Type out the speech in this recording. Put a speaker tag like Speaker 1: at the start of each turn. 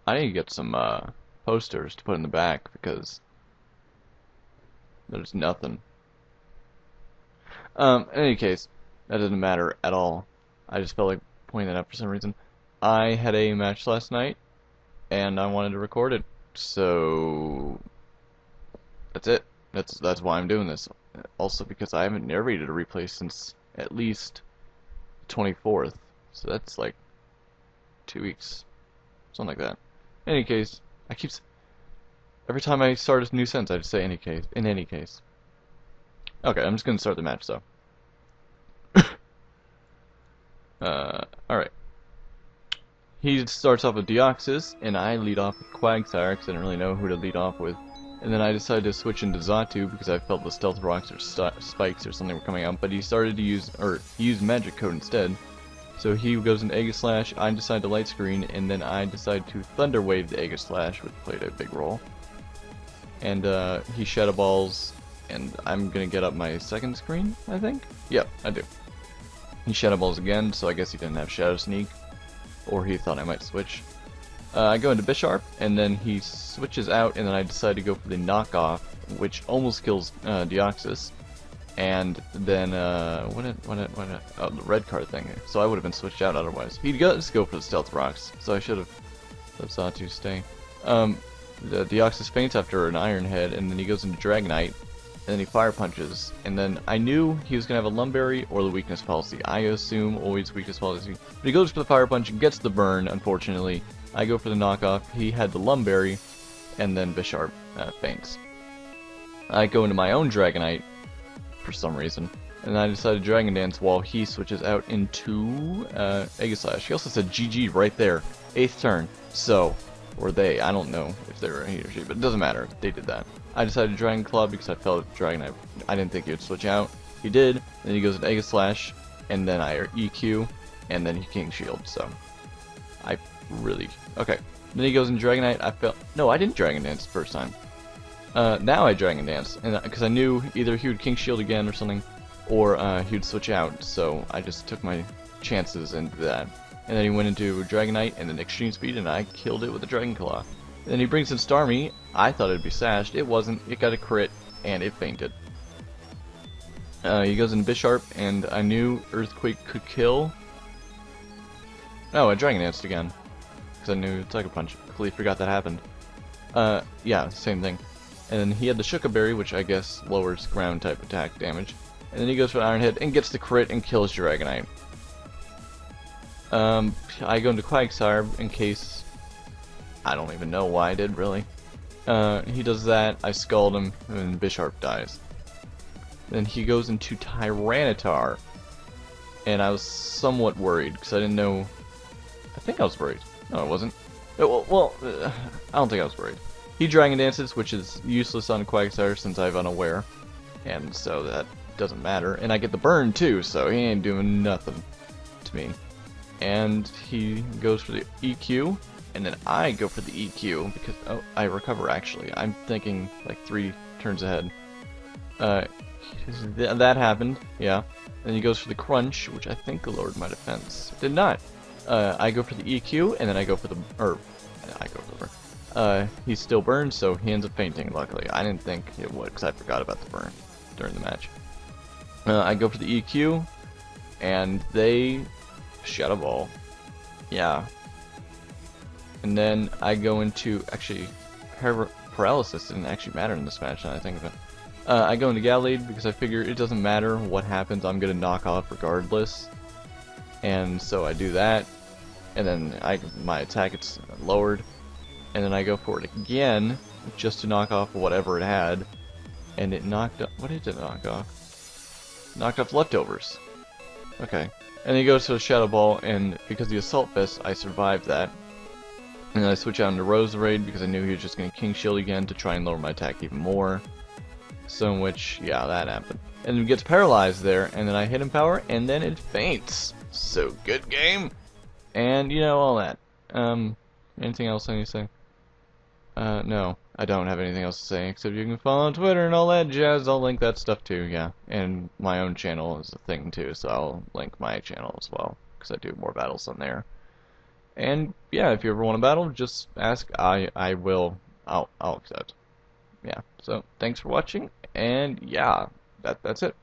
Speaker 1: I need to get some posters to put in the back because there's nothing. In any case, that doesn't matter at all. I just felt like pointing that out for some reason. I had a match last night, and I wanted to record it, so that's it. That's why I'm doing this. Also because I haven't narrated a replay since at least the 24th, so that's like 2 weeks, something like that. In any case, every time I start a new sentence, I just say any case. In any case. Okay, I'm just gonna start the match though. Alright. He starts off with Deoxys, and I lead off with Quagsire because I didn't really know who to lead off with. And then I decided to switch into Xatu because I felt the Stealth Rocks or Spikes or something were coming out, but he started to use, or he used Magic Code instead. So he goes into Aegislash, I decide to Light Screen, and then I decide to Thunder Wave the Aegislash, which played a big role. And he Shadow Balls, and I'm gonna get up my second screen, I think? Yep, I do. He Shadow Balls again, so I guess he didn't have Shadow Sneak, or he thought I might switch. I go into Bisharp, and then he switches out, and then I decide to go for the knockoff, which almost kills Deoxys. And then, oh, the red card thing. So I would have been switched out otherwise. He does go for the Stealth Rocks, so I should have let Xatu stay. The Deoxys faints after an Iron Head, and then he goes into Dragonite, and then he Fire Punches. And then I knew he was going to have a Lumberry or the Weakness Policy. I assume always Weakness Policy. But he goes for the Fire Punch and gets the burn, unfortunately. I go for the knockoff. He had the Lumberry, and then Bisharp faints. I go into my own Dragonite for some reason, and I decided Dragon Dance while he switches out into Aegislash. He also said GG right there, 8th turn. So, or they, I don't know if they were he or she, but it doesn't matter. They did that. I decided Dragon Claw because I felt Dragonite. I didn't think he would switch out. He did. Then he goes into Aegislash, and then I EQ, and then he King Shield. So, I really okay. Then he goes in Dragonite. No, I didn't Dragon Dance the first time. Now I Dragon Dance, and because I knew either he would King Shield again or something, or he would switch out. So I just took my chances into that. And then he went into Dragonite and then Extreme Speed, and I killed it with a Dragon Claw. And then he brings in Starmie. I thought it'd be sashed. It wasn't. It got a crit, and it fainted. He goes in Bisharp, and I knew Earthquake could kill. Oh, I Dragon Danced again. Because I knew Sucker Punch. Completely forgot that happened. Yeah, same thing. And then he had the Shuka Berry, which I guess lowers ground type attack damage. And then he goes for Iron Head and gets the crit and kills Dragonite. I go into Quagsire in case... I don't even know why I did, really. He does that, I scald him, and Bisharp dies. Then he goes into Tyranitar. And I was somewhat worried, because I didn't know... I think I was worried. No, I wasn't. I don't think I was worried. He Dragon Dances, which is useless on Quagsire since I'm unaware. And so that doesn't matter. And I get the burn too, so he ain't doing nothing to me. And he goes for the EQ, and then I go for the EQ because, oh, I recover actually. I'm thinking like 3 turns ahead. That happened, yeah. Then he goes for the Crunch, which I think lowered my defense. Did not. I go for the EQ, and then I go for the, he still burns, so he ends up fainting, luckily. I didn't think it would, because I forgot about the burn during the match. I go for the EQ, and they Shadow Ball. Yeah. And then I go into, actually, Paralysis didn't actually matter in this match, now that I think of it. I go into Gallade, because I figure it doesn't matter what happens, I'm going to knock off regardless. And so I do that, and then my attack gets lowered. And then I go for it again, just to knock off whatever it had. And it knocked off... What did it knock off? Knocked off Leftovers. Okay. And then he goes to the Shadow Ball, and because of the Assault Vest, I survived that. And then I switch out into Roserade, because I knew he was just going to King Shield again to try and lower my attack even more. So in which, yeah, that happened. And then it gets paralyzed there, and then I hit him power, and then it faints. So good game! And, you know, all that. Anything else I need to say? No, I don't have anything else to say, except you can follow on Twitter and all that jazz. I'll link that stuff too, yeah. And my own channel is a thing too, so I'll link my channel as well, because I do more battles on there. And yeah, if you ever want a battle, just ask. I will. I'll accept. Yeah. So thanks for watching, and yeah, that's it.